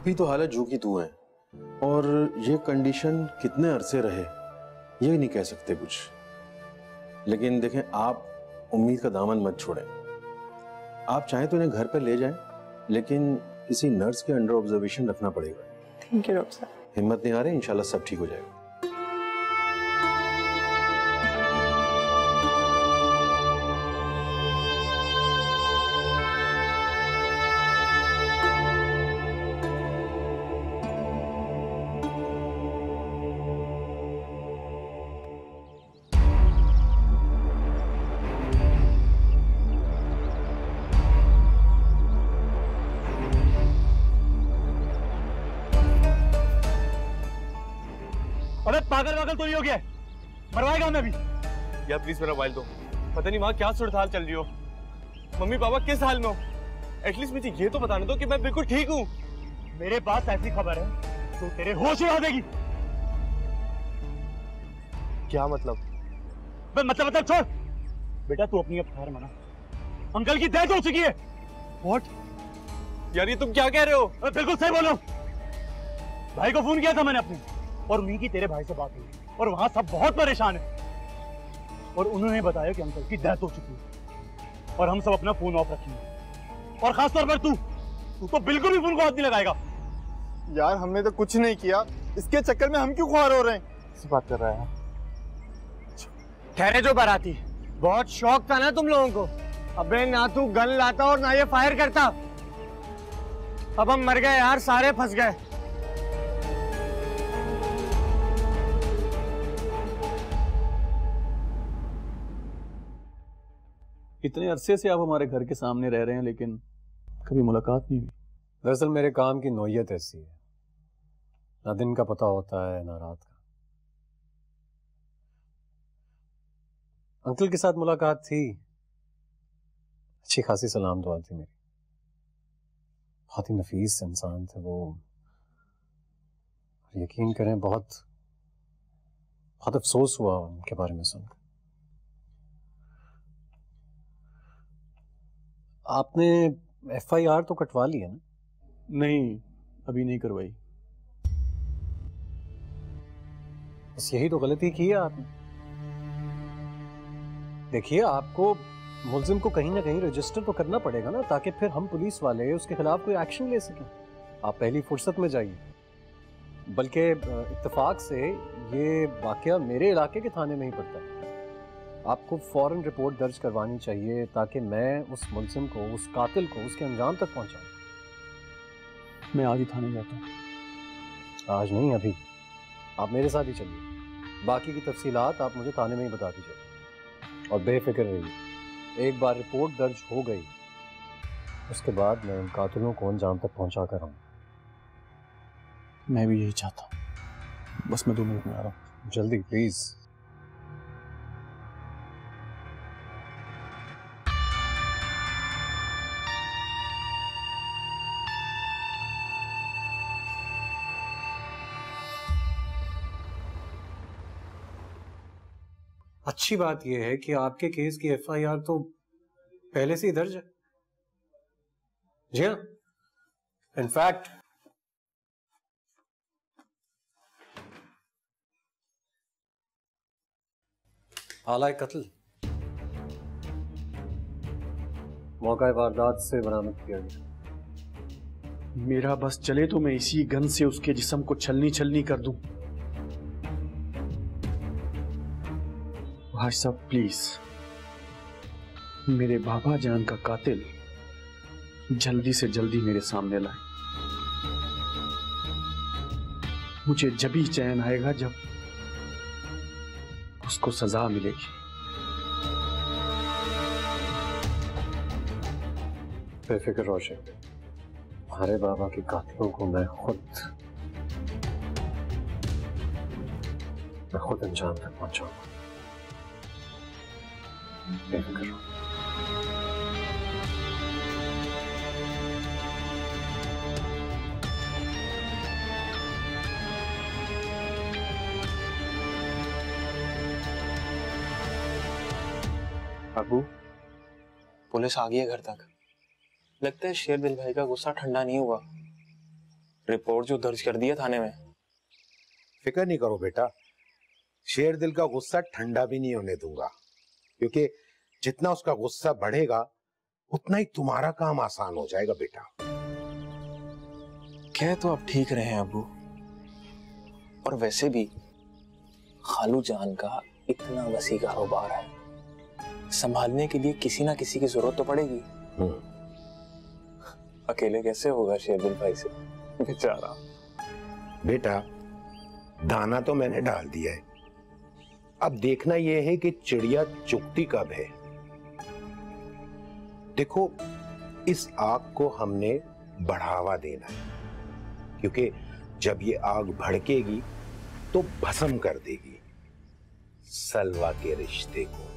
अभी तो हालत जू की तू है, और ये कंडीशन कितने अरसे रहे ये नहीं कह सकते कुछ। लेकिन देखें, आप उम्मीद का दामन मत छोड़ें। आप चाहें तो इन्हें घर पर ले जाएं, लेकिन किसी नर्स के अंडर ऑब्जर्वेशन रखना पड़ेगा। थैंक यू डॉक्टर साहब। हिम्मत नहीं आ रही, इंशाल्लाह सब ठीक हो जाएगा। अबे पागल वागल तो नहीं हो गया? मरवाएगा हमें अभी। यार प्लीज मेरा मोबाइल दो। पता नहीं वहाँ क्या सूरत हाल चल रही हो। मम्मी पापा किस हाल में हो? एटलीस्ट मुझे ये तो बताने दो कि मैं बिल्कुल ठीक हूँ। मेरे पास ऐसी खबर है तो तेरे होश उड़ा देगी। क्या मतलब? मतलब छोड़ बेटा, तू अपनी अब हार माना। अंकल की डेथ हो चुकी है। व्हाट? यार ये तुम क्या कह रहे हो? बिल्कुल सही बोलो। भाई को फोन किया था मैंने अपने, और उन्हीं की तेरे भाई से बात हुई, और वहां सब बहुत परेशान है, और उन्होंने बताया कि अंकल की डेथ हो चुकी है, और हम सब अपना फोन ऑफ रखेंगे, और खासतौर पर तू तो बिल्कुल भी फोन को हाथ नहीं लगाएगा। यार हमने तो कुछ नहीं किया, इसके चक्कर में हम क्यों खुआर हो रहे हैं? किस बात कर रहा है? ठहरे जो बाराती, बहुत शौक था ना तुम लोगों को। अबे ना तू गन लाता और ना ये फायर करता। अब हम मर गए यार, सारे फंस गए। इतने अरसे से आप हमारे घर के सामने रह रहे हैं, लेकिन कभी मुलाकात नहीं हुई। दरअसल मेरे काम की नौयत ऐसी है, ना दिन का पता होता है ना रात का। अंकल के साथ मुलाकात थी, अच्छी खासी सलाम दुआ थी मेरी। बहुत ही नफीस इंसान थे वो, यकीन करें बहुत बहुत अफसोस हुआ उनके बारे में सुनकर। आपने FIR तो कटवा ली है ना? नहीं, अभी नहीं करवाई। बस यही तो गलती की है आपने। देखिए, आपको मुल्जिम को कहीं ना कहीं रजिस्टर तो करना पड़ेगा ना, ताकि फिर हम पुलिस वाले उसके खिलाफ कोई एक्शन ले सकें। आप पहली फुर्सत में जाइए। बल्कि इत्तेफाक से ये वाकया मेरे इलाके के थाने में ही पड़ता है। आपको फौरन रिपोर्ट दर्ज करवानी चाहिए, ताकि मैं उस मुल्जिम को, उस कातिल को उसके अंजाम तक पहुंचाऊं। मैं आज ही थाने जाता हूँ। आज नहीं, अभी। आप मेरे साथ ही चलिए, बाकी की तफसीलात आप मुझे थाने में ही बता दीजिए, और बेफिक्र रहिए। एक बार रिपोर्ट दर्ज हो गई, उसके बाद मैं उन कातिलों को अंजाम तक पहुंचा कर आऊँ। मैं भी यही चाहता हूँ। बस मैं 2 मिनट में आ रहा हूँ। जल्दी प्लीज। अच्छी बात यह है कि आपके केस की FIR तो पहले से ही दर्ज है। जी हाँ, इनफैक्ट आलाए कत्ल मौका वारदात से बरामद किया गया। मेरा बस चले तो मैं इसी गन से उसके जिस्म को छलनी छलनी कर दूं। भाई साहब प्लीज, मेरे बाबा जान का कातिल जल्दी से जल्दी मेरे सामने लाए। मुझे जब ही चैन आएगा जब उसको सजा मिलेगी। बेफिक्र रोशन, हमारे बाबा के कातिलों को मैं खुद अंजाम तक पहुंचाऊंगा। बेफिक्र रहो। अबू, पुलिस आ गई है घर तक। लगता है शेरदिल भाई का गुस्सा ठंडा नहीं हुआ। रिपोर्ट जो दर्ज कर दिया थाने में। फिक्र नहीं करो बेटा, शेर दिल का गुस्सा ठंडा भी नहीं होने दूंगा, क्योंकि जितना उसका गुस्सा बढ़ेगा उतना ही तुम्हारा काम आसान हो जाएगा बेटा। कह तो आप ठीक रहे हैं अबू, और वैसे भी खालू जान का इतना वसी कारोबार है, संभालने के लिए किसी ना किसी की जरूरत तो पड़ेगी। अकेले कैसे होगा शेरदिल भाई से, बेचारा। बेटा दाना तो मैंने डाल दिया है, अब देखना यह है कि चिड़िया चुगती कब है। देखो इस आग को हमने बढ़ावा देना है, क्योंकि जब ये आग भड़केगी तो भस्म कर देगी सलवा के रिश्ते को।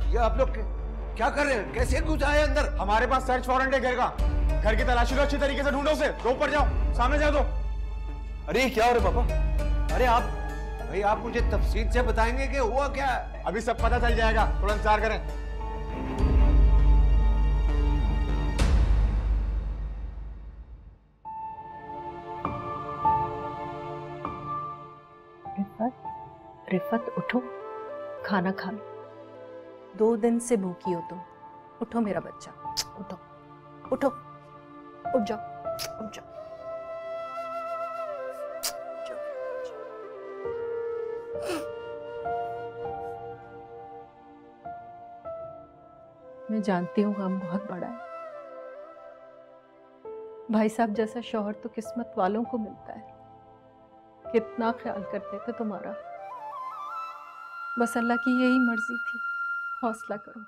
ये आप लोग क्या कर रहे हैं? कैसे घुस आए अंदर? हमारे पास सर्च वारंट है घर का। घर की तलाशी लो, अच्छी तरीके से ढूंढो उसे। तो ऊपर जाओ, सामने जाओ। तो अरे क्या हो रहा पापा? अरे आप भाई आप मुझे तफसील से बताएंगे कि हुआ क्या है? अभी सब पता चल जाएगा, थोड़ा इंतजार करें। रिफत उठो, खाना खा लो। 2 दिन से भूखी हो तुम। उठो मेरा बच्चा, उठो उठो, उठ जाओ उठ जाओ। मैं जानती हूँ काम बहुत बड़ा है। भाई साहब जैसा शौहर तो किस्मत वालों को मिलता है। कितना ख्याल करते थे तुम्हारा। बस अल्लाह की यही मर्जी थी। हौसला करो।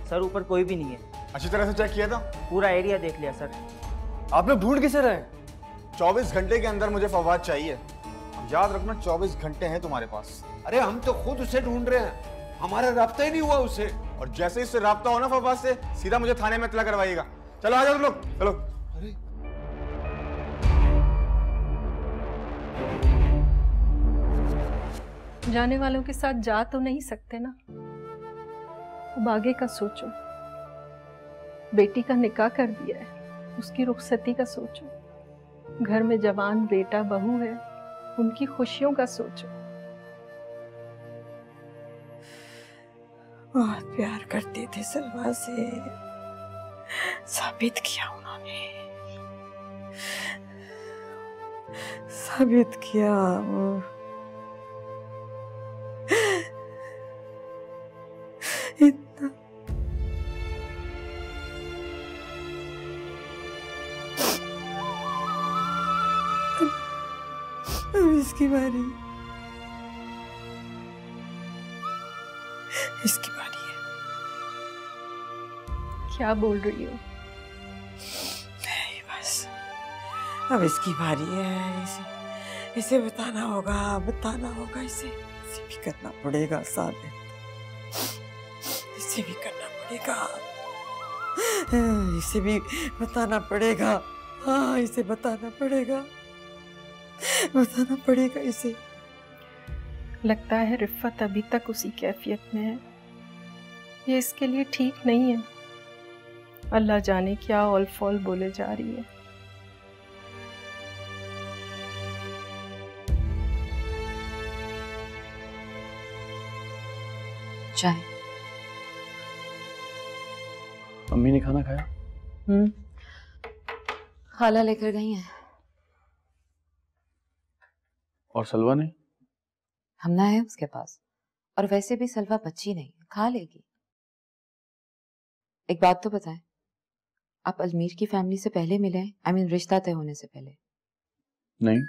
सर ऊपर कोई भी नहीं है। अच्छी तरह से चेक किया था? पूरा एरिया देख लिया सर। आप लोग ढूंढ किसे रहे? 24 घंटे के अंदर मुझे फवाद चाहिए। याद रखना 24 घंटे हैं तुम्हारे पास। अरे हम तो खुद उसे ढूंढ रहे हैं, हमारा राब्ता ही नहीं हुआ उससे। और जैसे इससे राब्ता हो ना फवाद से, सीधा मुझे थाने में इत्तला करवाइएगा। चलो आ जाओ तुम लोग, चलो। अरे जाने वालों के साथ जा तो नहीं सकते ना। अब आगे का सोचो। बेटी का निकाह कर दिया है, उसकी रुखसती का सोचो। घर में जवान बेटा बहू है, उनकी खुशियों का सोचो। बहुत प्यार करते थे सलवा से, साबित किया उन्होंने, साबित किया। इतना अब इसकी बारी, इसकी बारी है। क्या बोल रही हो? नहीं बस अब इसकी बारी है। इसे बताना होगा, इसे भी करना पड़ेगा साबित, इसे भी करना पड़ेगा, इसे भी बताना पड़ेगा। हाँ इसे बताना पड़ेगा इसे। लगता है रिफ़त अभी तक उसी कैफियत में है। ये इसके लिए ठीक नहीं है। अल्लाह जाने क्या ऑल फॉल बोले जा रही है। चाय। अम्मी ने खाना खाया? खाला लेकर गई हैं। और सलवा ने? हम ना है उसके पास, और वैसे भी सलवा बच्ची नहीं, खा लेगी। एक बात तो बताएं, आप अजमीर की फैमिली से पहले मिले हैं? I mean, रिश्ता तय होने से पहले? नहीं।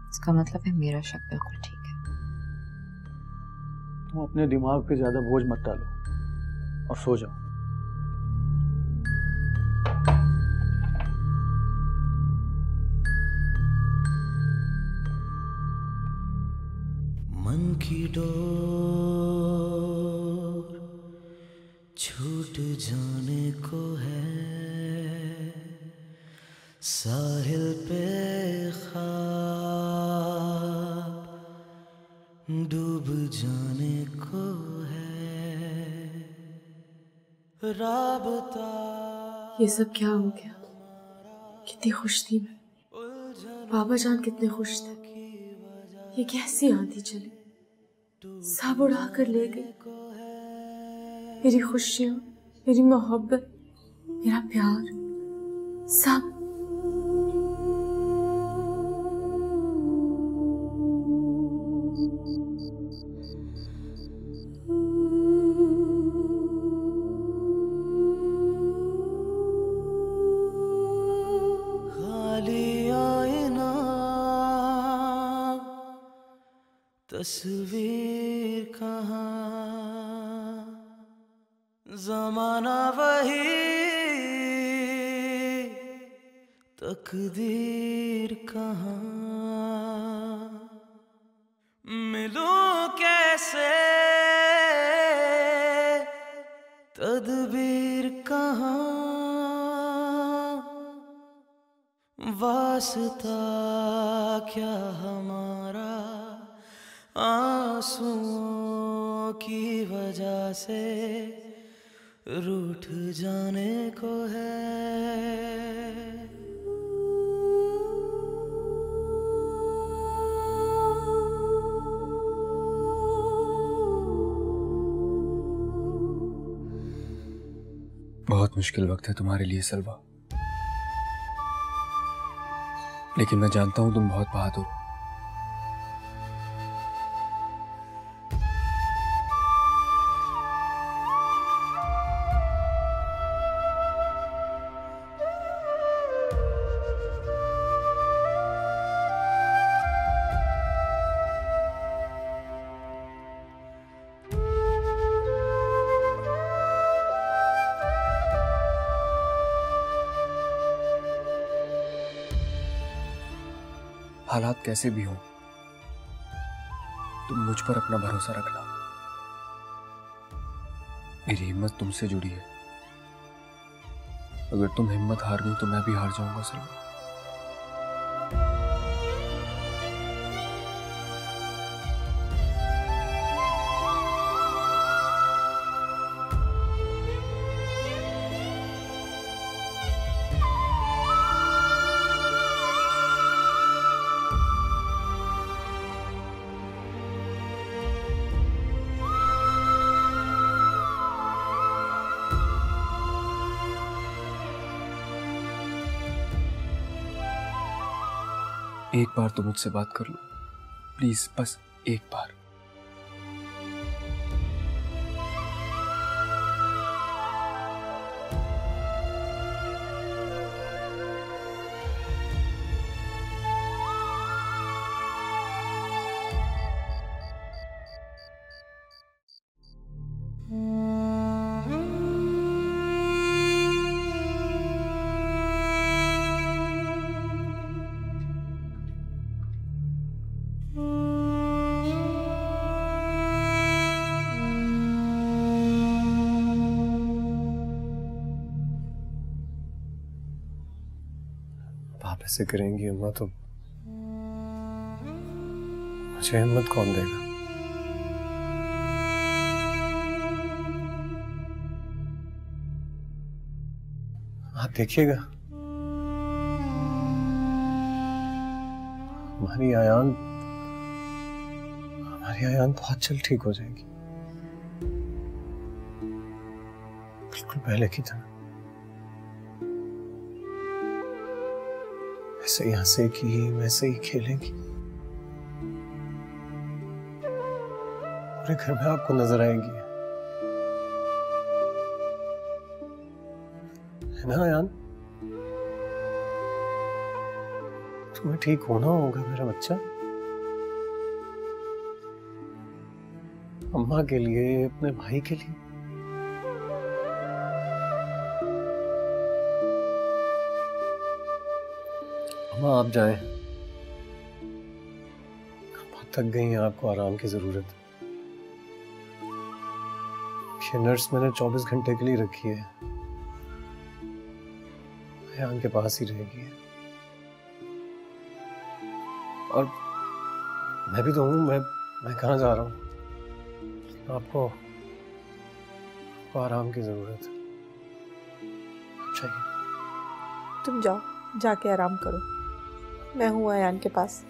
इसका मतलब है मेरा शक बिल्कुल ठीक है। तुम अपने दिमाग पे ज्यादा बोझ मत डालो और सो जाओ। मन की डोर छूट जाने को है, साहिल पे ख्वाब डूब जाने को है राबता। ये सब क्या हो गया? कितनी खुश थी मैं, बाबा जान कितने खुश थे। ये कैसी आंधी चली, सब उड़ा कर ले गई। मेरी खुशियां, मेरी मोहब्बत, मेरा प्यार, सब। तस्वीर कहाँ, ज़माना वही, तकदीर कहाँ। मिलूं कैसे, तदबीर कहाँ, वास्ता क्या हमारा आंसुओं की वजह से रूठ जाने को है। बहुत मुश्किल वक्त है तुम्हारे लिए सलवा, लेकिन मैं जानता हूं तुम बहुत बहादुर हो। हालात कैसे भी हों, तुम मुझ पर अपना भरोसा रखना। मेरी हिम्मत तुमसे जुड़ी है। अगर तुम हिम्मत हार गई तो मैं भी हार जाऊंगा सलमा। एक बार तो मुझसे बात कर लो प्लीज, बस एक बार। आप ऐसे करेंगी अम्मा तो मुझे हिम्मत कौन देगा? आप देखिएगा, हमारी आयान बहुत जल्द ठीक हो जाएगी, बिल्कुल पहले की तरह। वैसे ही हंसेगी, वैसे ही खेलेगी, पूरे घर में आपको नजर आएगी, है ना आयान? तुम्हें ठीक होना होगा मेरा बच्चा, अम्मा के लिए, अपने भाई के लिए। अम्मा आप जाएं, बहुत थक गई हैं, आपको आराम की जरूरत है। ये नर्स मैंने 24 घंटे के लिए रखी है, आयान के पास ही रहेगी। और मैं भी तो हूँ, मैं कहाँ जा रहा हूँ? आपको आराम की जरूरत है। चाहिए। तुम जाओ, जाके आराम करो, मैं हूँ अयान के पास।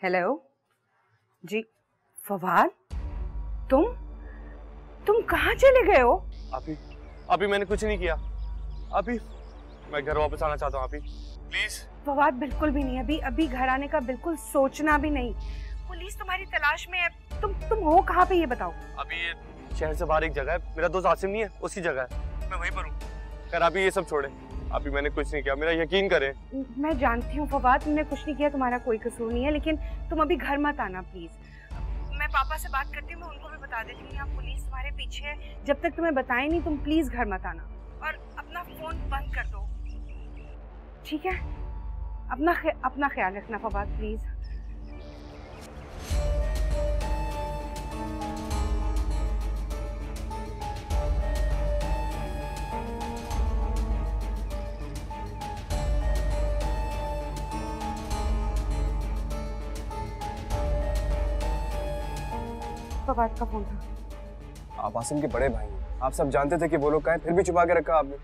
हेलो जी, फवाद, तुम कहाँ चले गए हो? अभी मैंने कुछ नहीं किया। अभी मैं घर वापस आना चाहता हूँ। अभी प्लीज। फवाद बिल्कुल भी नहीं, अभी घर आने का बिल्कुल सोचना भी नहीं। पुलिस तुम्हारी तलाश में है। तुम हो कहाँ पे ये बताओ। अभी ये शहर से बाहर एक जगह है, मेरा दोस्त आसिम नहीं है, उसकी जगह है, मैं वहीं पर हूँ। कर अभी ये सब छोड़े, अभी मैंने कुछ नहीं किया, मेरा यकीन करें। मैं जानती हूँ फवाद, तुमने कुछ नहीं किया, तुम्हारा कोई कसूर नहीं है, लेकिन तुम अभी घर मत आना प्लीज। मैं पापा से बात करती हूँ, मैं उनको भी बता देती हूँ यहाँ पुलिस तुम्हारे पीछे है। जब तक तुम्हें बताए नहीं, तुम प्लीज घर मत आना और अपना फोन बंद कर दो, ठीक है? अपना ख्याल रखना फवाद प्लीज। फवाद का फोन था। आप आसिम के बड़े भाई हैं, आप सब जानते थे कि वो लोग कहाँ हैं, फिर भी छुपा के रखा आपने।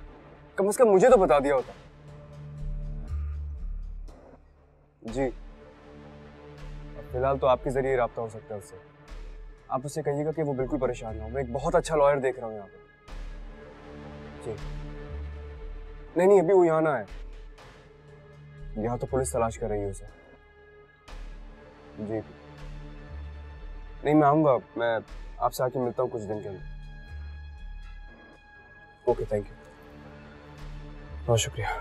कम से कम मुझे तो बता दिया होता। जी, फिलहाल तो आपके जरिए राब्ता हो सकता है उससे। आप उससे कहिएगा कि वो बिल्कुल परेशान ना हो, मैं एक बहुत अच्छा लॉयर देख रहा हूँ यहाँ पे। जी नहीं, अभी वो यहाँ ना है, यहाँ तो पुलिस तलाश कर रही है उसे। जी नहीं, मैं आऊँगा, मैं आपसे आके मिलता हूँ कुछ दिन के अंदर। ओके, थैंक यू, बहुत शुक्रिया।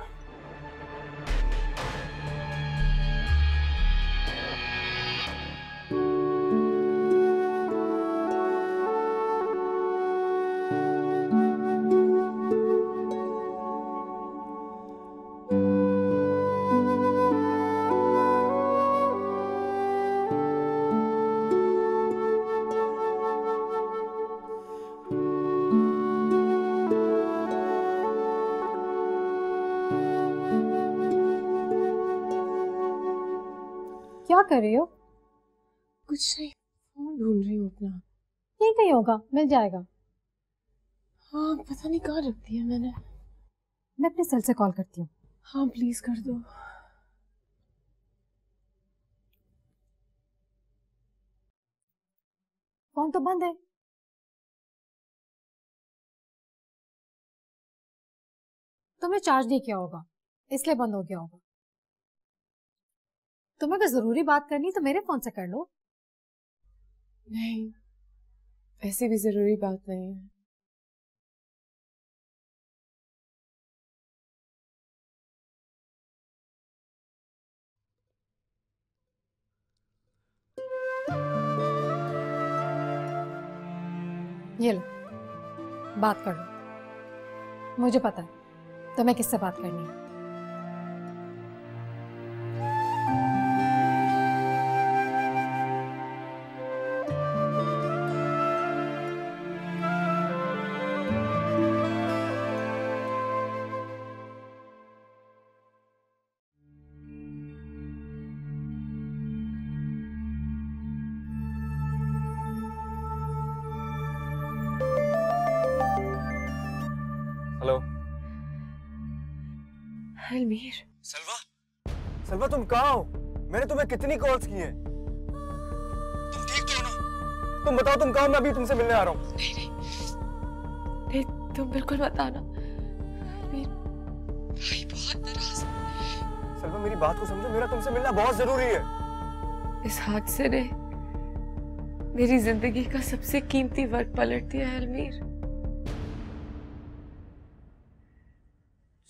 क्या कर रही हो? कुछ नहीं, फोन ढूंढ रही हूँ अपना। यही कहीं होगा, मिल जाएगा। हाँ, पता नहीं कहाँ रख दिया मैंने। मैं अपने सेल से कॉल करती हूँ। हाँ प्लीज कर दो। फोन तो बंद है। तुमने चार्ज नहीं किया होगा, इसलिए बंद हो गया होगा। तुम्हें अगर जरूरी बात करनी तो मेरे फोन से कर लो। नहीं, ऐसी भी जरूरी बात नहीं है। ये लो, बात कर लो। मुझे पता है तुम्हें किससे बात करनी है। हेलो अलमीर। सलवा तुम कहाँ हो? मैंने तुम्हें कितनी कॉल्स की हैं? तुम ठीक तो हो ना? तुम बताओ तुम कहाँ हो, मैं अभी तुमसे मिलने आ रहा हूँ। नहीं, तुम बिल्कुल मत आना। भाई बहुत नाराज है। सलवा मेरी बात को समझो, मेरा तुमसे मिलना बहुत जरूरी है। इस हादसे ने मेरी जिंदगी का सबसे कीमती वक्त पलट दिया है अलमीर।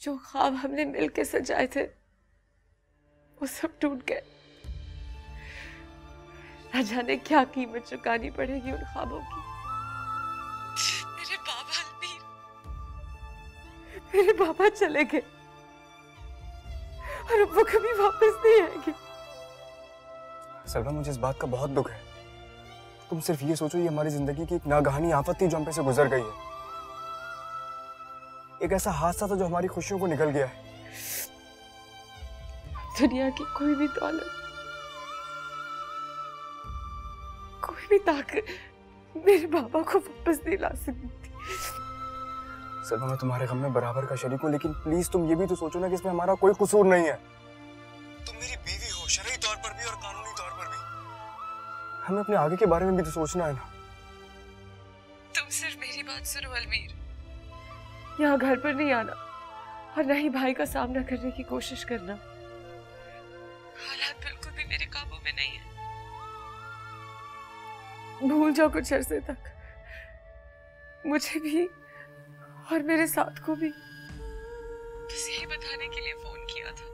जो ख्वाब हमने मिलके सजाए थे वो सब टूट गए। न जाने क्या कीमत चुकानी पड़ेगी उन ख्वाबों की। मेरे बाबा अलमीर, मेरे बाबा चले गए और अब वो कभी वापस नहीं आएंगे। सलमा, मुझे इस बात का बहुत दुख है। तुम सिर्फ ये सोचो, ये हमारी जिंदगी की एक नागहानी आफत थी जो हम पे से गुजर गई है। एक ऐसा हादसा था जो हमारी खुशियों को निकल गया है। दुनिया की कोई भी दौलत, कोई भी ताकत मेरे बाबा को वापस नहीं ला सकती थी। सलमा, मैं तुम्हारे गम में बराबर का शरीक हूँ, लेकिन प्लीज तुम ये भी तो सोचो ना कि इसमें हमारा कोई कसूर नहीं है। तुम मेरी बीवी हो, शरई तौर पर भी और कानूनी तौर पर भी। हमें अपने आगे के बारे में भी तो सोचना है ना। तुम सिर्फ मेरी बात सुनो अलमीर, यहाँ घर पर नहीं आना और न ही भाई का सामना करने की कोशिश करना। हालात बिल्कुल भी मेरे काबू में नहीं है। भूल जाओ कुछ अरसे तक। मुझे भी और मेरे साथ को भी बस यही बताने के लिए फोन किया था,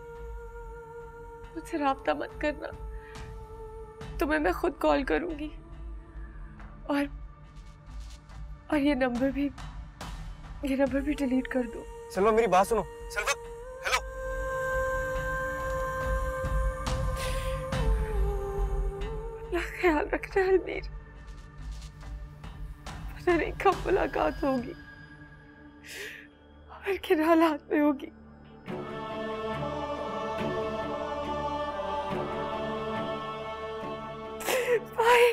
मुझसे राब्ता मत करना। तुम्हें मैं खुद कॉल करूंगी और ये नंबर भी डिलीट कर दो। सलमा, मेरी बात सुनो। सलमा, हेलो। अपना ख्याल रखना अलमीर, पता नहीं कब मुलाकात होगी और किन हालात में होगी। बाय।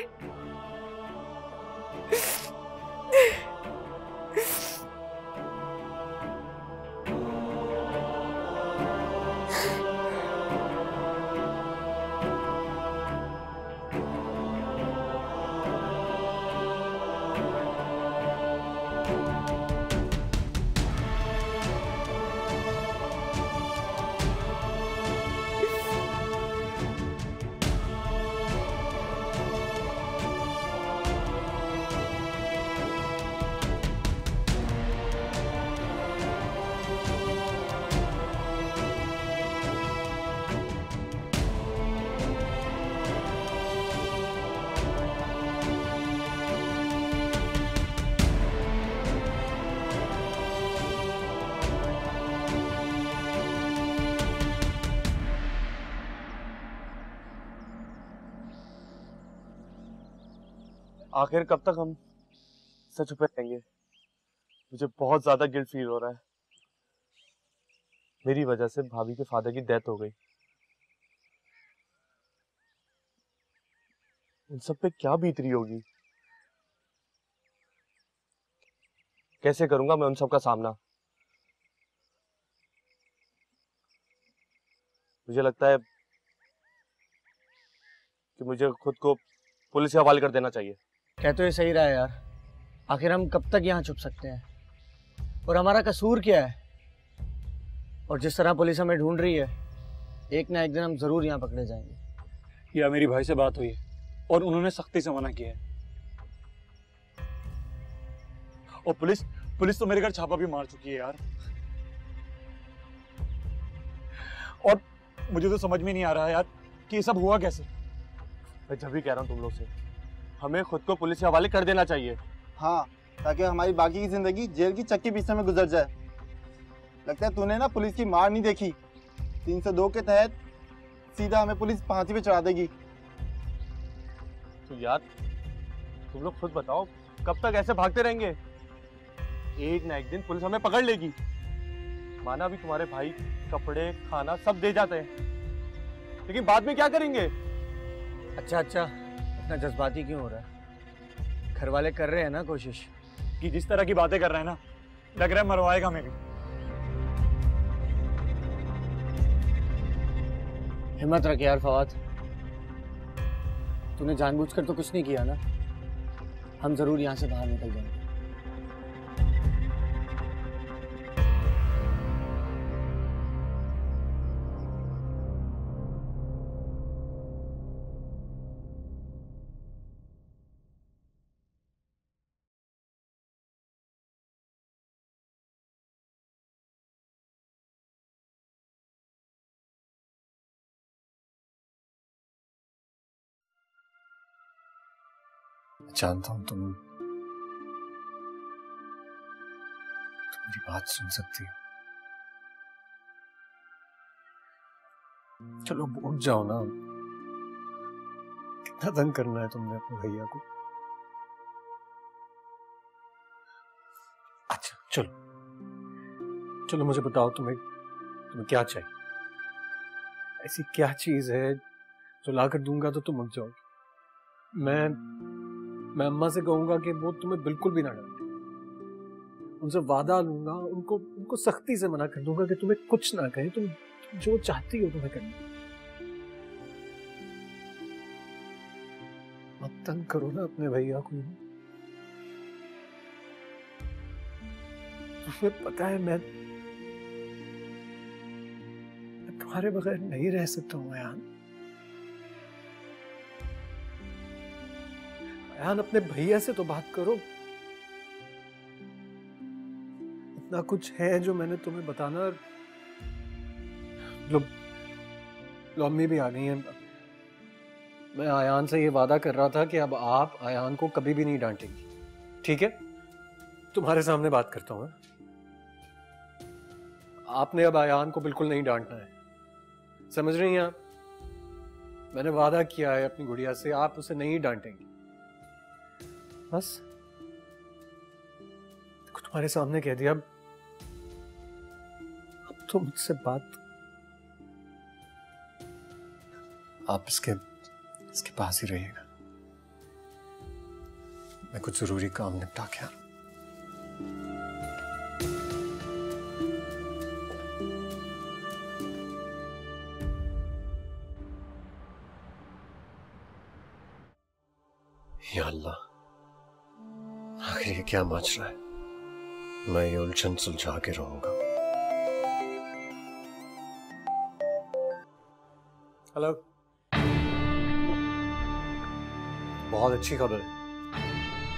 आखिर कब तक हम सच छुपे रहेंगे? मुझे बहुत ज्यादा गिल्ट फील हो रहा है। मेरी वजह से भाभी के फादर की डेथ हो गई। उन सब पे क्या बीत रही होगी? कैसे करूंगा मैं उन सब का सामना? मुझे लगता है कि मुझे खुद को पुलिस के हवाले कर देना चाहिए। कह तो ये सही रहा है यार। आखिर हम कब तक यहाँ छुप सकते हैं? और हमारा कसूर क्या है? और जिस तरह पुलिस हमें ढूंढ रही है, एक ना एक दिन हम जरूर यहाँ पकड़े जाएंगे। या मेरी भाई से बात हुई है और उन्होंने सख्ती से मना किया है। और पुलिस तो मेरे घर छापा भी मार चुकी है यार। और मुझे तो समझ में नहीं आ रहा है यार कि ये सब हुआ कैसे। मैं जब भी कह रहा हूँ तुम लोग से, हमें खुद को पुलिस के हवाले कर देना चाहिए। हाँ, ताकि हमारी बाकी की जिंदगी जेल की चक्की पीछे में गुजर जाए। लगता है तूने ना पुलिस की मार नहीं देखी। 302 के तहत सीधा हमें पुलिस फांसी पे चढ़ा देगी। तो यार तुम लोग खुद बताओ, कब तक ऐसे भागते रहेंगे? एक ना एक दिन पुलिस हमें पकड़ लेगी। माना भी तुम्हारे भाई कपड़े खाना सब दे जाते हैं, लेकिन बाद में क्या करेंगे? अच्छा, इतना जज्बाती क्यों हो रहा है? घर वाले कर रहे हैं ना कोशिश। कि जिस तरह की बातें कर रहे हैं ना, लग रहा है मरवाएगा मेरी। हिम्मत रख यार फवाद, तूने जानबूझकर तो कुछ नहीं किया ना। हम जरूर यहाँ से बाहर निकल जाएंगे। जानता हूं तुम मेरी बात सुन सकती हो। चलो उठ जाओ ना, कितना तंग करना है तुमने अपने भैया को। अच्छा चलो चलो मुझे बताओ, तुम्हें क्या चाहिए? ऐसी क्या चीज है जो लाकर दूंगा तो तुम उठ जाओगे? मैं अम्मा से कहूंगा कि वो तुम्हें बिल्कुल भी ना डांटे, उनसे वादा लूंगा, उनको सख्ती से मना कर दूंगा कि तुम्हें कुछ ना कहे, तुम जो चाहती हो तुम्हें करना। मत तंग करो ना अपने भैया को। तुम्हें पता है मैं तुम्हारे बगैर नहीं रह सकता हूं अयान। अयान अपने भैया से तो बात करो। इतना कुछ है जो मैंने तुम्हें बताना। लो अम्मी भी आ गई हैं। मैं अयान से ये वादा कर रहा था कि अब आप अयान को कभी भी नहीं डांटेंगी, ठीक है? तुम्हारे सामने बात करता हूं। आपने अब अयान को बिल्कुल नहीं डांटना है, समझ रही हैं आप? मैंने वादा किया है अपनी गुड़िया से, आप उसे नहीं डांटेंगी। बस तुम्हारे सामने कह दिया। अब तो मुझसे बात, आप इसके पास ही रहिएगा। मैं कुछ जरूरी काम निपटा के आ रहा हूं। या अल्लाह, आखिर ये क्या मच रहा है? मैं ये उलझन सुलझा के रहूंगा। हेलो, बहुत अच्छी खबर है।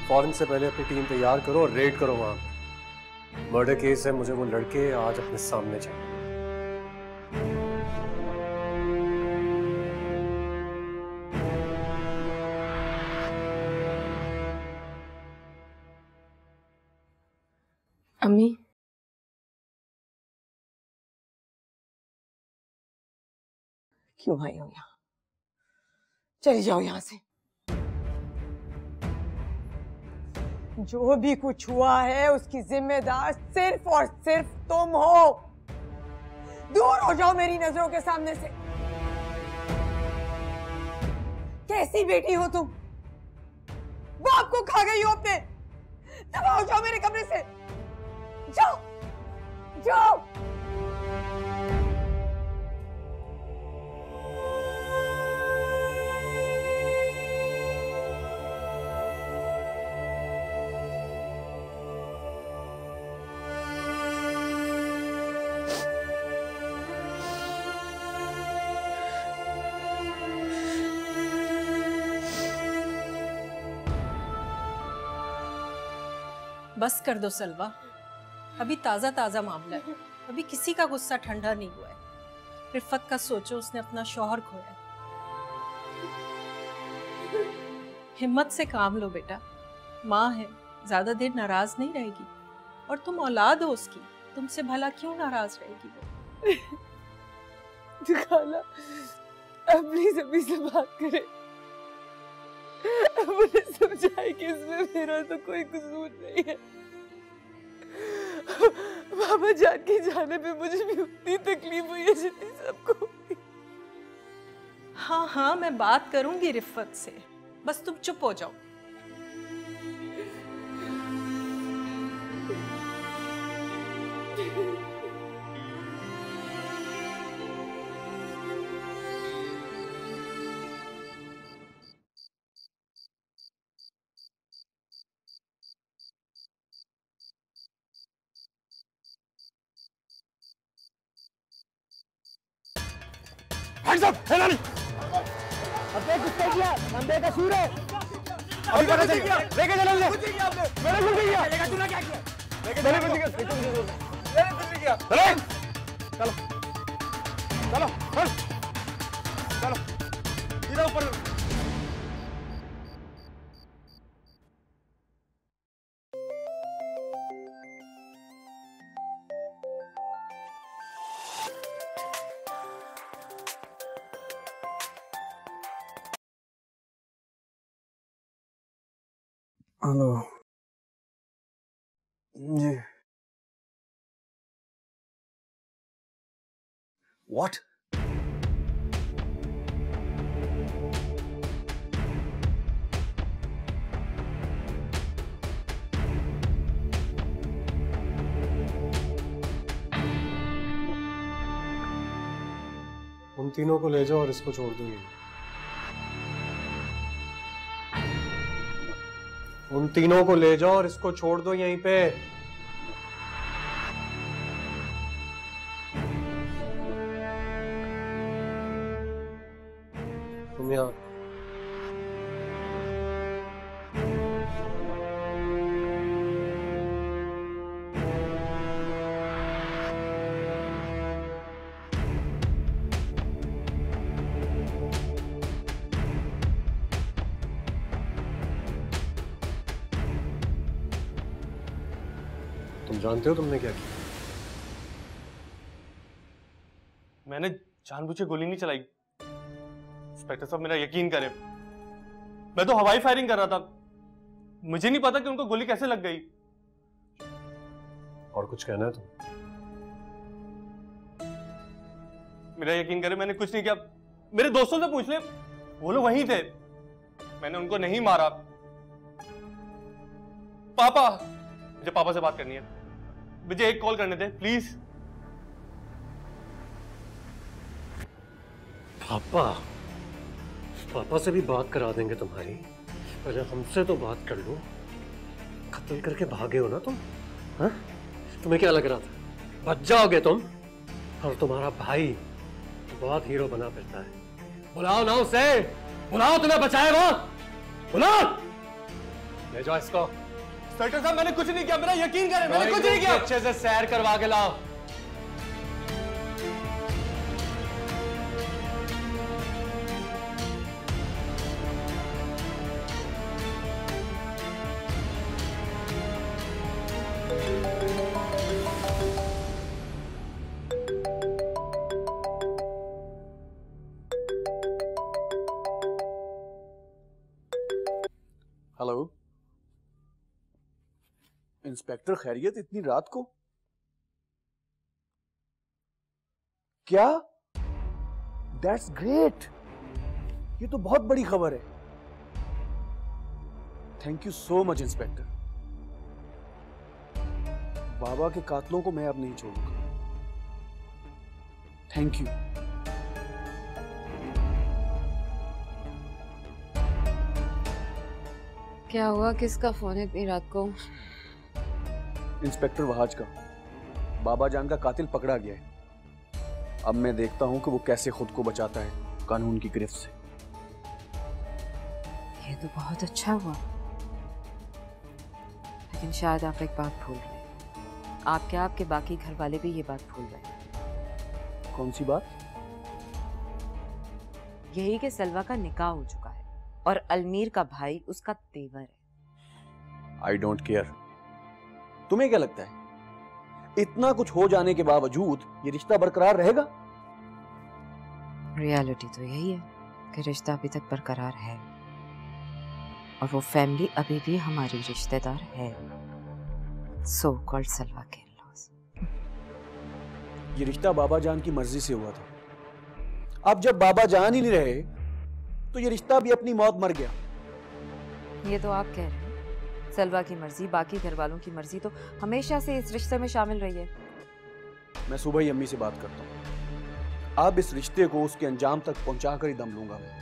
फौरन से पहले अपनी टीम तैयार करो और रेड करो वहां। मर्डर केस है, मुझे वो लड़के आज अपने सामने चाहिए। अम्मी, क्यों आई हो यहाँ? चली जाओ यहाँ से। जो भी कुछ हुआ है उसकी जिम्मेदार सिर्फ और सिर्फ तुम हो। दूर हो जाओ मेरी नजरों के सामने से। कैसी बेटी हो तुम? बाप को खा गई हो अपने। दबा हो जाओ मेरे कमरे से। जाओ जाओ। बस कर दो सलवा, अभी ताजा ताजा मामला है, अभी किसी का गुस्सा ठंडा नहीं हुआ है। रिफत का सोचो, उसने अपना शौहर खोया। हिम्मत से काम लो बेटा, माँ है, ज्यादा देर नाराज नहीं रहेगी। और तुम औलाद हो उसकी, तुमसे भला क्यों नाराज रहेगी वो? खाला, अब प्लीज अभी से बात करे। मुझे समझाए कि इसमें मेरा तो कोई कसूर नहीं है। बाबा जान के जाने पे मुझे भी उतनी तकलीफ हुई है जितनी सबको हुई। हाँ हाँ, मैं बात करूंगी रिफत से, बस तुम चुप हो जाओ। अब देख कुत्ते किया, बंदे का सूर है। अभी पता चल गया। लेके चलो मुझे। मैंने कुछ नहीं किया। तूने क्या किया? मैंने कुछ नहीं किया। मैंने कुछ नहीं किया। चलो चलो चलो चलो सीधा ऊपर। हेलो जी। What? उन तीनों को ले जाओ और इसको छोड़ दो यहीं। उन तीनों को ले जाओ और इसको छोड़ दो यहीं पे। तुम यहाँ तुम जानते हो तुमने क्या किया? मैंने जानबूझ के गोली नहीं चलाई। इंस्पेक्टर साहब मेरा यकीन करें, मैं तो हवाई फायरिंग कर रहा था। मुझे नहीं पता कि उनको गोली कैसे लग गई। और कुछ कहना है तुम? मेरा यकीन करें, मैंने कुछ नहीं किया। मेरे दोस्तों से पूछ ले, वो लोग वहीं थे। मैंने उनको नहीं मारा। पापा, मुझे पापा से बात करनी है। मुझे एक कॉल करने दे प्लीज। पापा, पापा से भी बात करा देंगे तुम्हारी। पहले हमसे तो बात कर लो। कत्ल करके भागे हो ना तुम? हाँ? तुम्हें क्या लग रहा था बच जाओगे तुम? और तुम्हारा भाई बहुत हीरो बना फिरता है। बुलाओ ना उसे, बुलाओ, तुम्हें बचाएगा। बुलाओ, ले जाओ इसको। इंस्पेक्टर साहब, मैंने कुछ नहीं किया, मेरा यकीन करें, मैंने कुछ नहीं किया। अच्छे से सैर करवा के लाओ। हेलो इंस्पेक्टर, खैरियत इतनी रात को? क्या? दैट्स ग्रेट, ये तो बहुत बड़ी खबर है। Thank you so much inspector. बाबा के कातलों को मैं अब नहीं छोड़ूंगा। Thank you. क्या हुआ? किसका फोन है इतनी रात को? इंस्पेक्टर वहाज का। बाबा जान का कातिल पकड़ा गया है। अब मैं देखता हूं कि वो कैसे खुद को बचाता है कानून की गिरफ्त से। ये तो बहुत अच्छा हुआ, लेकिन शायद आप एक बात भूल रहे हैं। आप क्या, आपके बाकी घर वाले भी ये बात भूल रहे हैं। कौन सी बात? यही कि सलवा का निकाह हो चुका है और अलमीर का भाई उसका तेवर है। I don't care. तुम्हें क्या लगता है इतना कुछ हो जाने के बावजूद ये रिश्ता बरकरार रहेगा? रियलिटी तो यही है कि रिश्ता अभी तक बरकरार है और वो फैमिली अभी भी हमारी रिश्तेदार है। सो कॉल्ड सलवा के लॉस। ये रिश्ता बाबा जान की मर्जी से हुआ था। अब जब बाबा जान ही नहीं रहे तो ये रिश्ता भी अपनी मौत मर गया। ये तो आप कह रहे हैं। सलवा की मर्जी, बाकी घर वालों की मर्जी तो हमेशा से इस रिश्ते में शामिल रही है। मैं सुबह ही अम्मी से बात करता हूँ। अब इस रिश्ते को उसके अंजाम तक पहुंचाकर ही दम लूंगा मैं।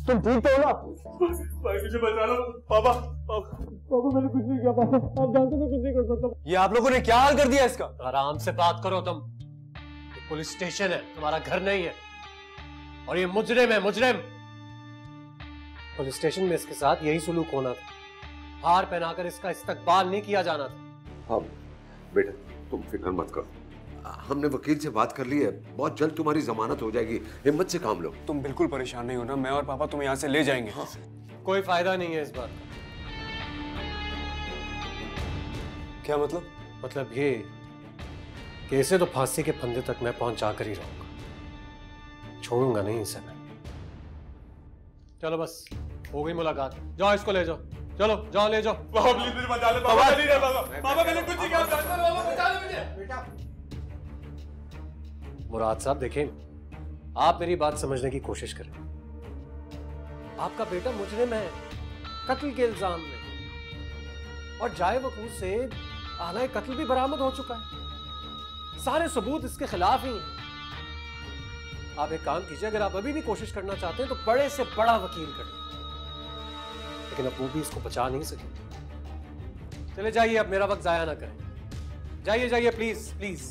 तुम ठीक तो हो ना? भाई मुझे बचा लो। पापा, पापा मैंने कुछ नहीं किया। पापा आप जानते मैं कुछ नहीं कर सकता। ये आप लोगों ने क्या हाल कर दिया इसका? आराम से बात करो तुम। ये पुलिस स्टेशन है, तुम्हारा घर नहीं है। और ये मुजरिम है, मुजरिम। पुलिस स्टेशन में इसके साथ यही सुलूक होना था। हार पहनाकर इसका इस्तकबाल नहीं किया जाना था। हाँ बेटा, तुम फिक्र मत करो। हमने वकील से बात कर ली है, बहुत जल्द तुम्हारी जमानत हो जाएगी, हिम्मत से काम लो। तुम बिल्कुल परेशान नहीं होना, मैं और पापा तुम्हें यहाँ से ले जाएंगे। हाँ। कोई फायदा नहीं है इस बात का। क्या मतलब? मतलब ये कि इसे तो फांसी के फंदे तक मैं पहुंचा कर ही रहूंगा, छोड़ूंगा नहीं इसे मैं। चलो बस हो गई मुलाकात, जाओ इसको ले जाओ, चलो जाओ ले जाओ। पापा प्लीज मुझे बचा ले, पापा नहीं रहे, पापा मैंने कुछ नहीं किया, पापा बचा ले मुझे। बेटा मुराद साहब देखें, आप मेरी बात समझने की कोशिश करें। आपका बेटा मुजरिम है कत्ल के इल्जाम में, और जाए वकूल से आला कत्ल भी बरामद हो चुका है, सारे सबूत इसके खिलाफ ही हैं। आप एक काम कीजिए, अगर आप अभी भी कोशिश करना चाहते हैं तो बड़े से बड़ा वकील करें, लेकिन अब वो भी इसको बचा नहीं सके। चले जाइए, अब मेरा वक्त जाया ना करें, जाइए जाइए प्लीज प्लीज।